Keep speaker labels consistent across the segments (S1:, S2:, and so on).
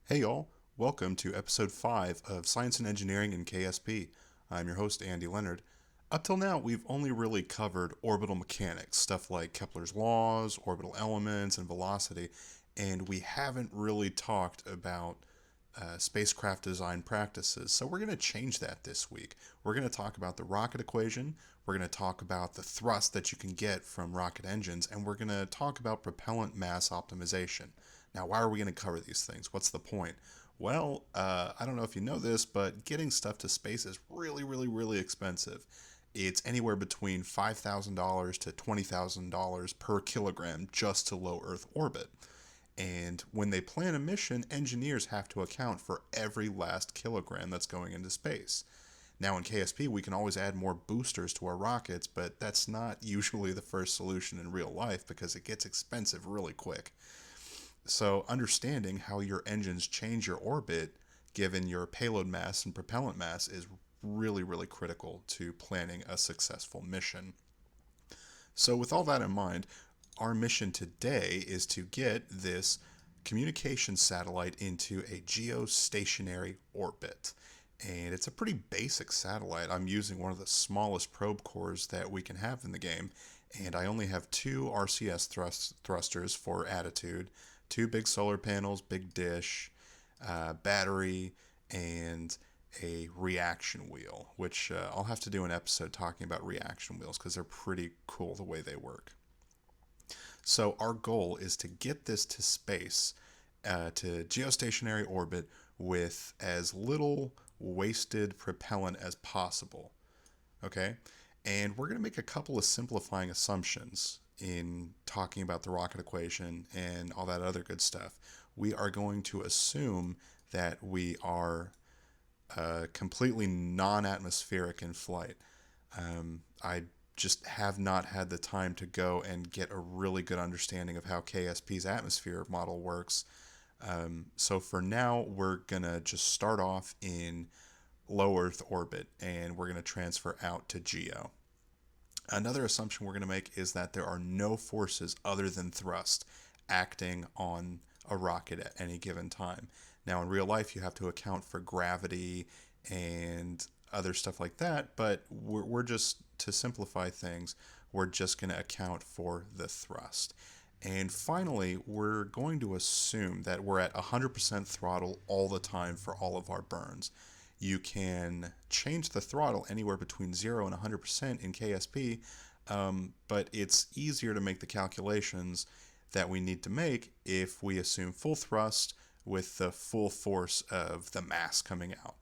S1: Hey y'all, welcome to episode 5 of Science and Engineering in KSP. I'm your host, Andy Leonard. Up till now, we've only really covered orbital mechanics, stuff like Kepler's laws, orbital elements, and velocity, and we haven't really talked about spacecraft design practices. So we're going to change that this week. We're going to talk about the rocket equation, we're going to talk about the thrust that you can get from rocket engines, and we're going to talk about propellant mass optimization. Now, why are we going to cover these things? What's the point? Well, I don't know if you know this, but getting stuff to space is really expensive. It's anywhere between $5,000 to $20,000 per kilogram just to low Earth orbit. And when they plan a mission, engineers have to account for every last kilogram that's going into space. Now, in KSP, we can always add more boosters to our rockets, but that's not usually the first solution in real life because it gets expensive really quick. So, understanding how your engines change your orbit given your payload mass and propellant mass is really critical to planning a successful mission. So, with all that in mind, our mission today is to get this communication satellite into a geostationary orbit. And it's a pretty basic satellite. I'm using one of the smallest probe cores that we can have in the game, and I only have two RCS thrusters for attitude, two big solar panels, big dish, battery, and a reaction wheel, which I'll have to do an episode talking about reaction wheels because they're pretty cool the way they work. So our goal is to get this to space, to geostationary orbit with as little wasted propellant as possible. Okay? And we're going to make a couple of simplifying assumptions in talking about the rocket equation and all that other good stuff. We are going to assume that we are completely non atmospheric in flight. I just have not had the time to go and get a really good understanding of how KSP's atmosphere model works. So for now, we're going to just start off in low Earth orbit and we're going to transfer out to GEO. Another assumption we're going to make is that there are no forces other than thrust acting on a rocket at any given time. Now, in real life, you have to account for gravity and other stuff like that, but we're just, to simplify things, we're just going to account for the thrust. And finally, we're going to assume that we're at 100% throttle all the time for all of our burns. You can change the throttle anywhere between 0 and 100% in KSP, but it's easier to make the calculations that we need to make if we assume full thrust with the full force of the mass coming out.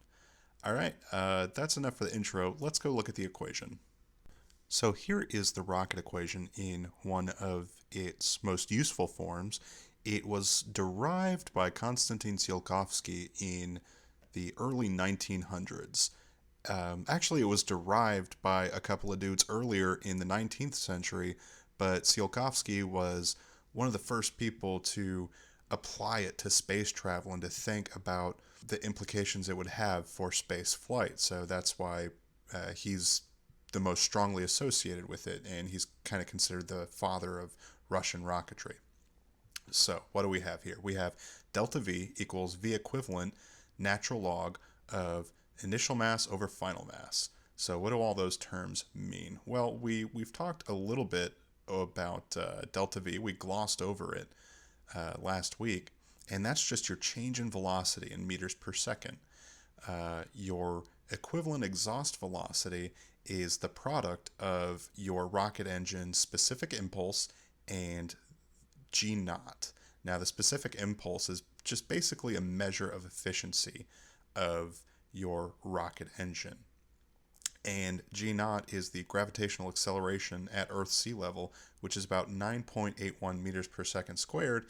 S1: All right, that's enough for the intro. Let's go look at the equation. So here is the rocket equation in one of its most useful forms. It was derived by Konstantin Tsiolkovsky in the early 1900s. Actually, it was derived by a couple of dudes earlier in the 19th century, but Tsiolkovsky was one of the first people to apply it to space travel and to think about the implications it would have for space flight. So that's why he's the most strongly associated with it, and he's kind of considered the father of Russian rocketry. So what do we have here? We have delta V equals V equivalent natural log of initial mass over final mass. So what do all those terms mean? Well, we've talked a little bit about delta V. We glossed over it last week, and that's just your change in velocity in meters per second. Your equivalent exhaust velocity is the product of your rocket engine's specific impulse and G naught. Now, the specific impulse is just basically a measure of efficiency of your rocket engine. And G naught is the gravitational acceleration at Earth's sea level, which is about 9.81 meters per second squared.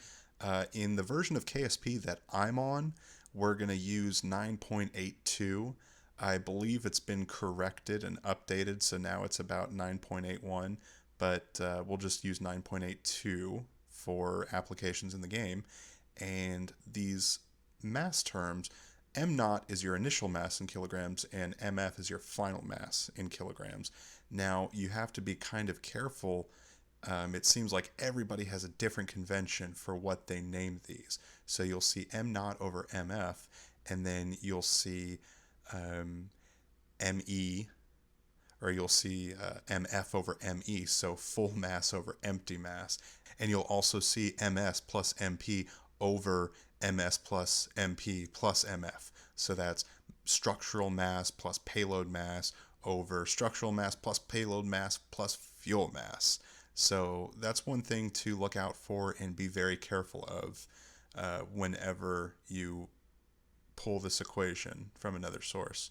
S1: In the version of KSP that I'm on, we're going to use 9.82. I believe it's been corrected and updated, so now it's about 9.81, but we'll just use 9.82 for applications in the game. And these mass terms, m naught is your initial mass in kilograms, and mf is your final mass in kilograms. Now, you have to be kind of careful it seems like everybody has a different convention for what they name these. So you'll see m naught over mf, and then you'll see me, or you'll see mf over me, so full mass over empty mass. And you'll also see ms plus mp over ms plus mp plus mf. So that's structural mass plus payload mass over structural mass plus payload mass plus fuel mass. So that's one thing to look out for and be very careful of whenever you pull this equation from another source.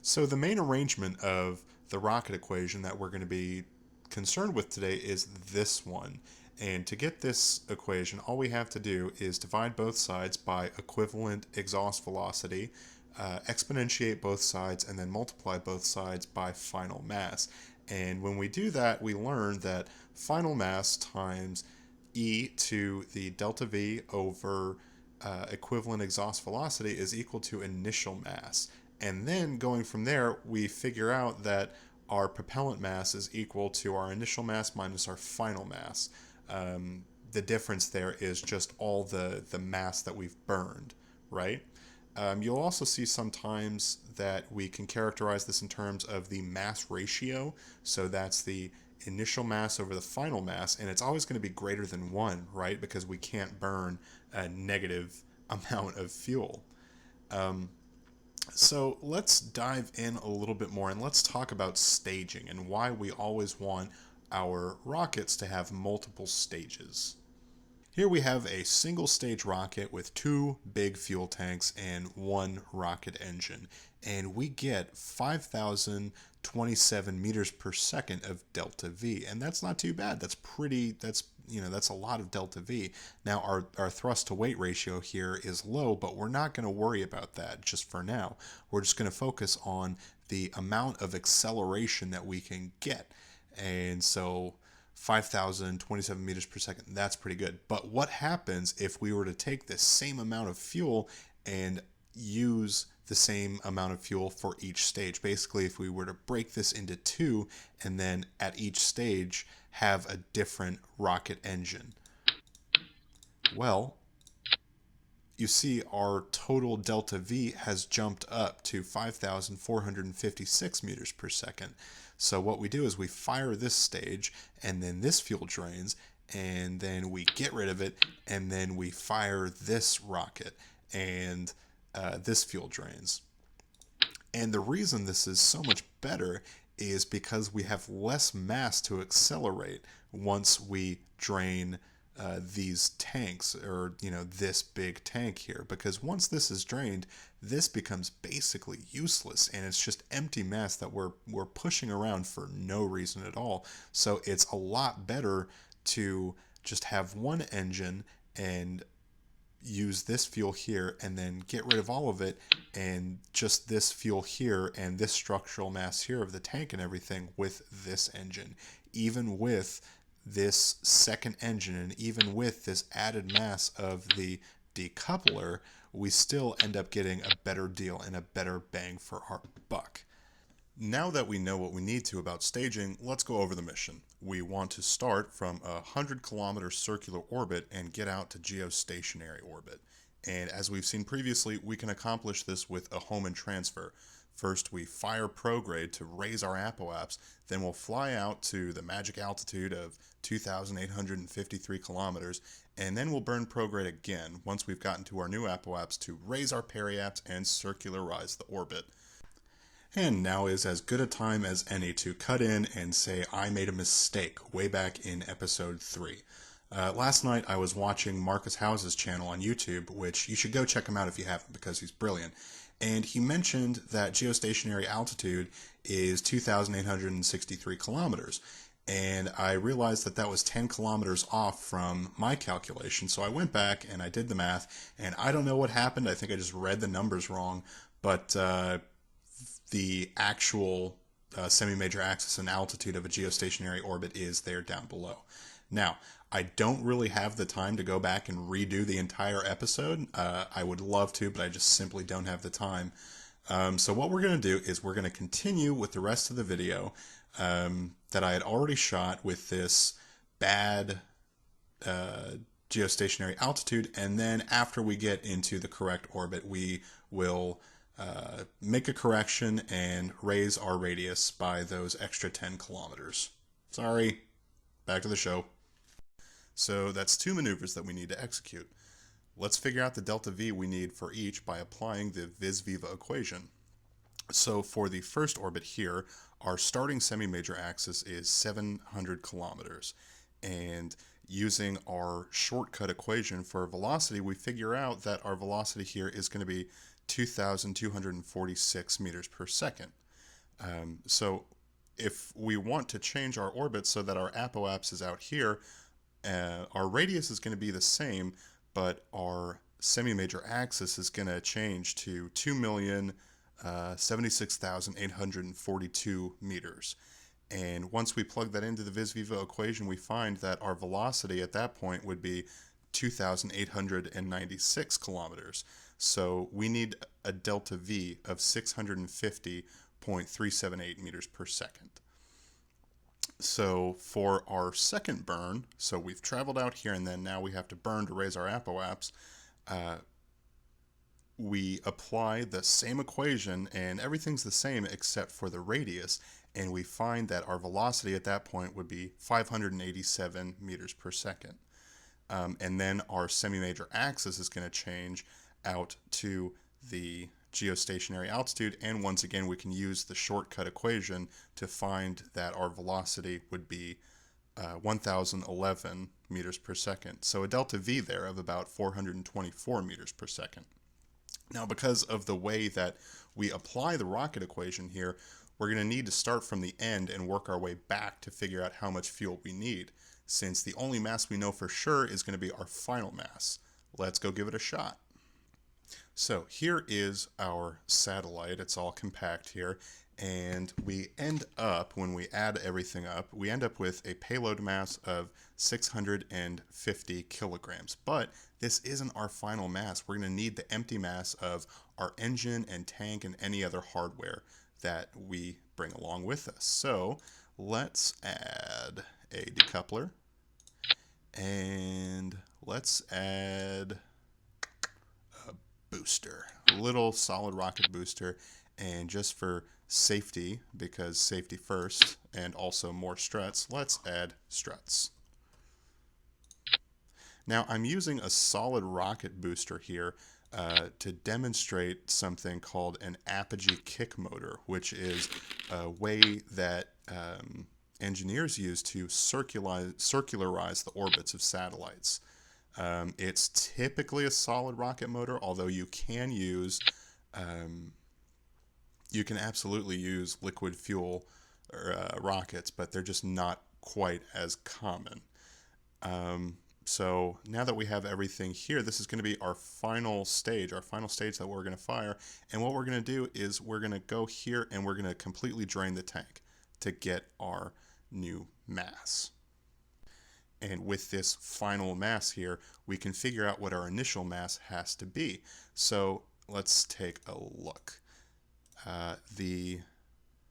S1: So the main arrangement of the rocket equation that we're going to be concerned with today is this one. And to get this equation, all we have to do is divide both sides by equivalent exhaust velocity, exponentiate both sides, and then multiply both sides by final mass. And when we do that, we learn that final mass times e to the delta v over equivalent exhaust velocity is equal to initial mass. And then going from there, we figure out that our propellant mass is equal to our initial mass minus our final mass. The difference there is just all the mass that we've burned, right? You'll also see sometimes that we can characterize this in terms of the mass ratio. So that's the initial mass over the final mass, and it's always going to be greater than 1, right? Because we can't burn a negative amount of fuel. So let's dive in a little bit more and let's talk about staging and why we always want our rockets to have multiple stages. Here we have a single stage rocket with 2 big fuel tanks and 1 rocket engine, and we get 5,027 meters per second of delta V, and that's not too bad. That's a lot of delta V. Now our thrust to weight ratio here is low, but we're not going to worry about that just for now. We're just going to focus on the amount of acceleration that we can get. And so 5,027 meters per second, that's pretty good. But what happens if we were to take the same amount of fuel and use the same amount of fuel for each stage? Basically, if we were to break this into 2 and then at each stage have a different rocket engine. Well, you see our total delta V has jumped up to 5,456 meters per second. So what we do is we fire this stage, and then this fuel drains, and then we get rid of it, and then we fire this rocket, and this fuel drains. And the reason this is so much better is because we have less mass to accelerate once we drain these tanks, or this big tank here, because once this is drained, this becomes basically useless, and it's just empty mass that we're pushing around for no reason at all. So it's a lot better to just have one engine and use this fuel here and then get rid of all of it, and just this fuel here and this structural mass here of the tank and everything with this engine. Even with this second engine and even with this added mass of the decoupler, we still end up getting a better deal and a better bang for our buck. Now that we know what we need to about staging, let's go over the mission. We want to start from a 100-kilometer circular orbit and get out to geostationary orbit. And as we've seen previously, we can accomplish this with a Hohmann transfer. First, we fire prograde to raise our apoaps, then we'll fly out to the magic altitude of 2,853 kilometers, and then we'll burn prograde again once we've gotten to our new apoaps to raise our periaps and circularize the orbit. And now is as good a time as any to cut in and say I made a mistake way back in episode 3. Last night I was watching Marcus House's channel on YouTube, which you should go check him out if you haven't, because he's brilliant. And he mentioned that geostationary altitude is 2,863 kilometers. And I realized that that was 10 kilometers off from my calculation. So I went back and I did the math, and I don't know what happened. I think I just read the numbers wrong. But the actual semi-major axis and altitude of a geostationary orbit is there down below. Now, I don't really have the time to go back and redo the entire episode. I would love to, but I just simply don't have the time. So what we're going to do is we're going to continue with the rest of the video that I had already shot with this bad geostationary altitude, and then after we get into the correct orbit, we will make a correction and raise our radius by those extra 10 kilometers. Sorry, back to the show. So that's two maneuvers that we need to execute. Let's figure out the delta V we need for each by applying the vis-viva equation. So for the first orbit here, our starting semi-major axis is 700 kilometers. And using our shortcut equation for velocity, we figure out that our velocity here is going to be 2,246 meters per second. So if we want to change our orbit so that our apoapse is out here, our radius is going to be the same, but our semi-major axis is going to change to 2,076,842 meters. And once we plug that into the vis-viva equation, we find that our velocity at that point would be 2,896 kilometers. So we need a delta V of 650.378 meters per second. So for our second burn, so we've traveled out here and then now we have to burn to raise our apoapse, we apply the same equation and everything's the same except for the radius, and we find that our velocity at that point would be 587 meters per second. And then our semi-major axis is going to change out to the geostationary altitude, and once again we can use the shortcut equation to find that our velocity would be 1011 meters per second. So a delta V there of about 424 meters per second. Now, because of the way that we apply the rocket equation here, we're going to need to start from the end and work our way back to figure out how much fuel we need, since the only mass we know for sure is going to be our final mass. Let's go give it a shot. So here is our satellite. It's all compact here, and we end up, when we add everything up, we end up with a payload mass of 650 kilograms. But this isn't our final mass. We're going to need the empty mass of our engine and tank and any other hardware that we bring along with us. So let's add a decoupler, and let's add booster, a little solid rocket booster, and just for safety, because safety first and also more struts, let's add struts. Now I'm using a solid rocket booster here to demonstrate something called an apogee kick motor, which is a way that engineers use to circularize the orbits of satellites. It's typically a solid rocket motor, although you can absolutely use liquid fuel rockets, but they're just not quite as common. So now that we have everything here, this is going to be our final stage that we're going to fire. And what we're going to do is we're going to go here and we're going to completely drain the tank to get our new mass. And with this final mass here, we can figure out what our initial mass has to be. So let's take a look. The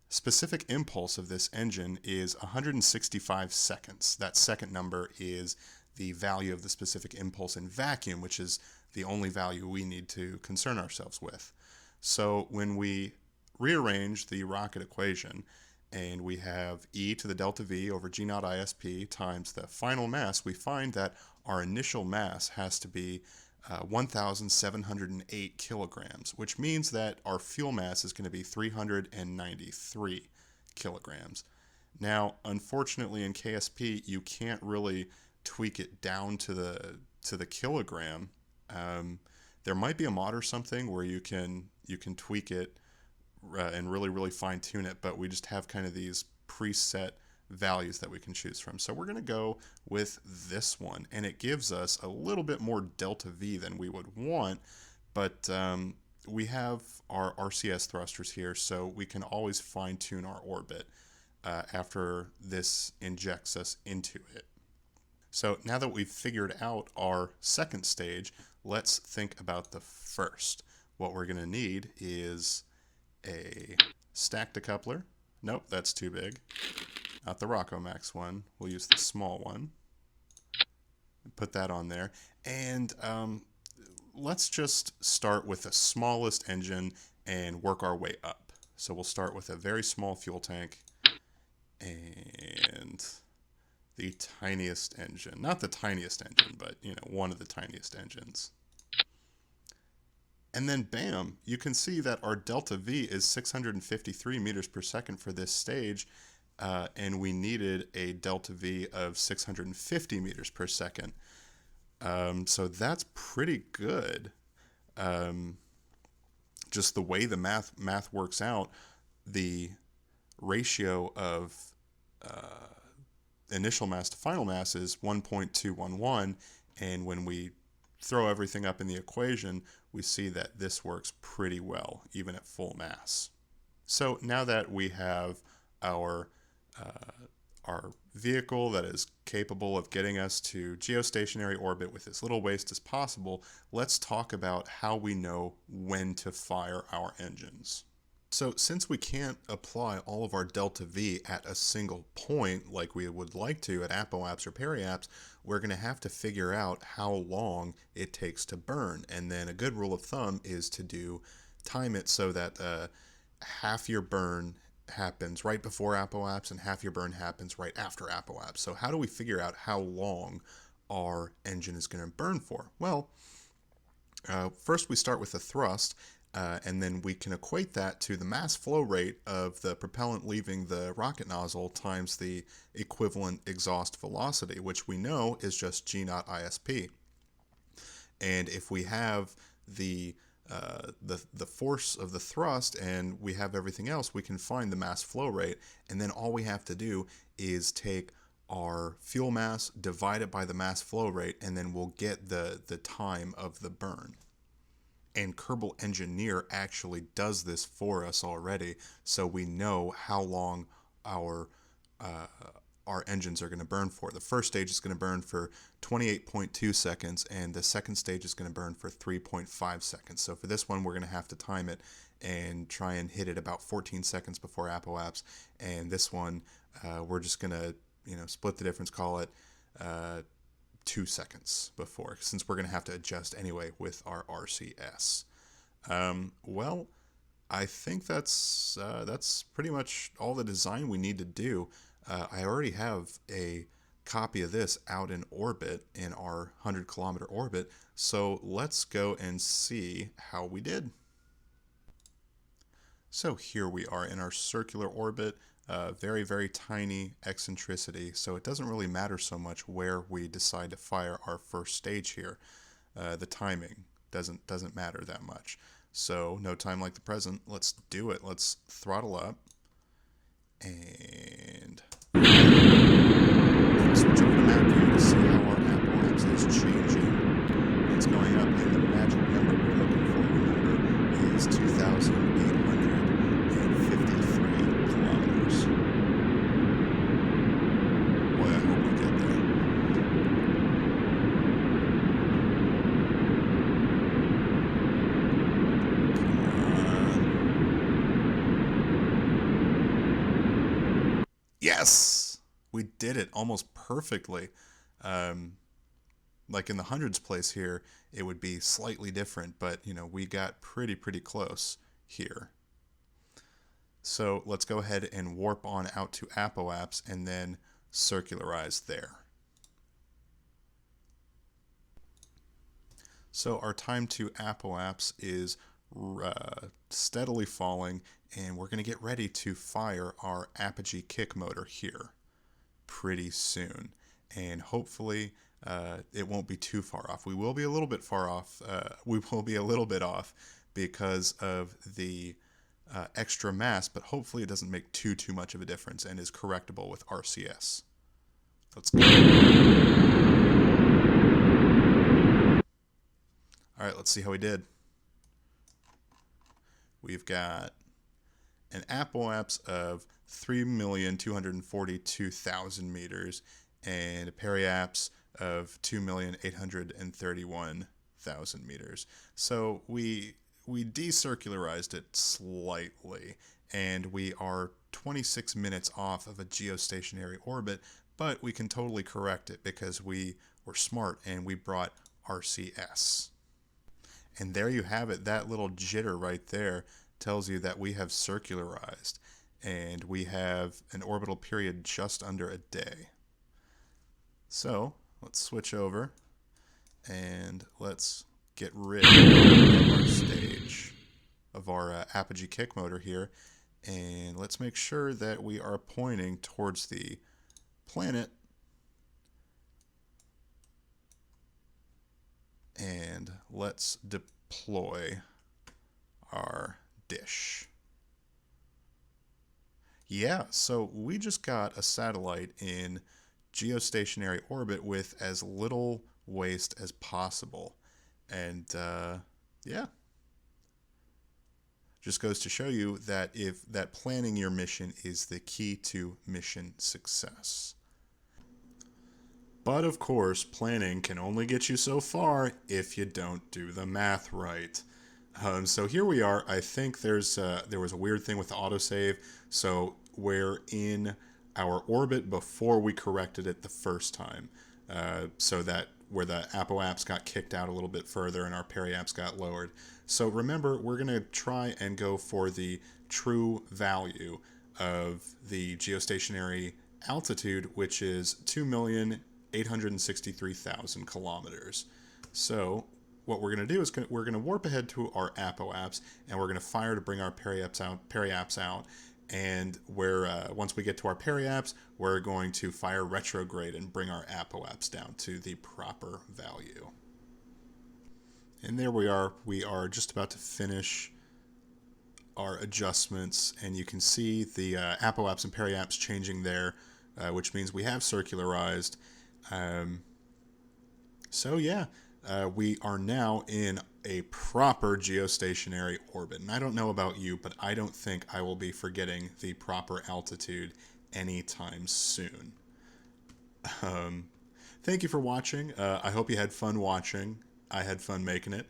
S1: specific impulse of this engine is 165 seconds. That second number is the value of the specific impulse in vacuum, which is the only value we need to concern ourselves with. So when we rearrange the rocket equation, and we have e to the delta v over g naught ISP times the final mass, we find that our initial mass has to be 1,708 kilograms, which means that our fuel mass is going to be 393 kilograms. Now, unfortunately in KSP, you can't really tweak it down to the kilogram. There might be a mod or something where you can tweak it and really fine tune it, but we just have kind of these preset values that we can choose from. So we're going to go with this one, and it gives us a little bit more delta V than we would want, but we have our RCS thrusters here, so we can always fine tune our orbit after this injects us into it. So now that we've figured out our second stage, let's think about the first. What we're going to need is a stack decoupler. Nope, that's too big. Not the Rockomax one. We'll use the small one. Put that on there. And let's just start with the smallest engine and work our way up. So we'll start with a very small fuel tank and the tiniest engine. Not the tiniest engine, but one of the tiniest engines. And then bam, you can see that our delta V is 653 meters per second for this stage, and we needed a delta V of 650 meters per second. So that's pretty good. Just the way the math works out, the ratio of initial mass to final mass is 1.211, and when we throw everything up in the equation, we see that this works pretty well, even at full mass. So now that we have our vehicle that is capable of getting us to geostationary orbit with as little waste as possible, let's talk about how we know when to fire our engines. So since we can't apply all of our delta V at a single point like we would like to at apoapse or periapse, we're going to have to figure out how long it takes to burn. And then a good rule of thumb is to time it so that half your burn happens right before apoapse and half your burn happens right after apoapse. So how do we figure out how long our engine is going to burn for? Well, first we start with the thrust. And then we can equate that to the mass flow rate of the propellant leaving the rocket nozzle times the equivalent exhaust velocity, which we know is just G naught ISP. And if we have the force of the thrust and we have everything else, we can find the mass flow rate. And then all we have to do is take our fuel mass, divide it by the mass flow rate, and then we'll get the time of the burn. And Kerbal Engineer actually does this for us already, so we know how long our engines are going to burn for. The first stage is going to burn for 28.2 seconds, and the second stage is going to burn for 3.5 seconds. So for this one, we're going to have to time it and try and hit it about 14 seconds before apoapse. And this one, we're just going to split the difference, call it 2 seconds before, since we're going to have to adjust anyway with our RCS. Well, I think that's pretty much all the design we need to do. I already have a copy of this out in orbit in our 100-kilometer orbit, so let's go and see how we did. So here we are in our circular orbit. Very, very tiny eccentricity, so it doesn't really matter so much where we decide to fire our first stage here. The timing doesn't matter that much. So no time like the present. Let's do it. Let's throttle up and switch over to map view to see how our apoapse is changing. It's going up, and the magic number we're looking for, remember, is 2,853 kilometers. Boy, I hope we get there. Come on. Yes! We did it almost perfectly. Like in the hundreds place here, it would be slightly different, but we got pretty close here. So let's go ahead and warp on out to apoapse and then circularize there. So our time to apoapse is steadily falling, and we're going to get ready to fire our apogee kick motor here pretty soon, and hopefully it won't be too far off. We will be a little bit far off. We will be a little bit off because of the extra mass, but hopefully it doesn't make too much of a difference and is correctable with RCS. Let's go. All right, let's see how we did. We've got an apoapse of 3,242,000 meters and a periapse of 2,831,000 meters. So we decircularized it slightly, and we are 26 minutes off of a geostationary orbit, but we can totally correct it because we we're smart and we brought RCS. And there you have it. That little jitter right there tells you that we have circularized, and we have an orbital period just under a day. So let's switch over and let's get rid of our stage of our apogee kick motor here, and let's make sure that we are pointing towards the planet, and let's deploy our dish. Yeah, so we just got a satellite in geostationary orbit with as little waste as possible. And yeah, just goes to show you that planning your mission is the key to mission success. But of course, planning can only get you so far if you don't do the math right. So here we are. I think there was a weird thing with the autosave. So we're in our orbit before we corrected it the first time. So that where the apoapse got kicked out a little bit further and our periapse got lowered. So remember, we're going to try and go for the true value of the geostationary altitude, which is 2,863,000 kilometers. So what we're going to do is we're going to warp ahead to our apoapse, and we're going to fire to bring our periapse out. And once we get to our periapse, we're going to fire retrograde and bring our apoapse down to the proper value. And there we are. We are just about to finish our adjustments, and you can see the apoapse and periapse changing there, which means we have circularized. So yeah, we are now in a proper geostationary orbit. And I don't know about you, but I don't think I will be forgetting the proper altitude anytime soon. Thank you for watching. I hope you had fun watching. I had fun making it.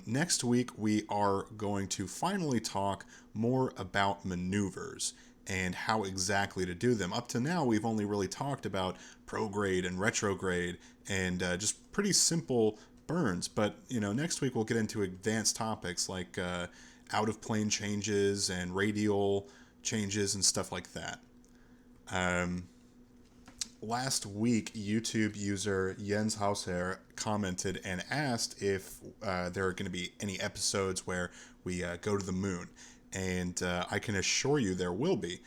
S1: Next week, we are going to finally talk more about maneuvers and how exactly to do them. Up to now, we've only really talked about prograde and retrograde and just pretty simple burns. But next week we'll get into advanced topics like out of plane changes and radial changes and stuff like that. Last week, YouTube user Jens Hausherr commented and asked if there are going to be any episodes where we go to the moon. And I can assure you there will be.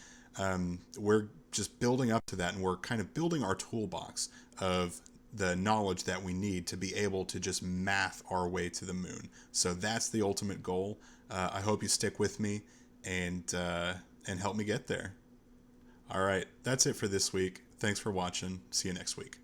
S1: We're just building up to that, and we're kind of building our toolbox of the knowledge that we need to be able to just math our way to the moon. So that's the ultimate goal. I hope you stick with me and help me get there. All right, that's it for this week. Thanks for watching. See you next week.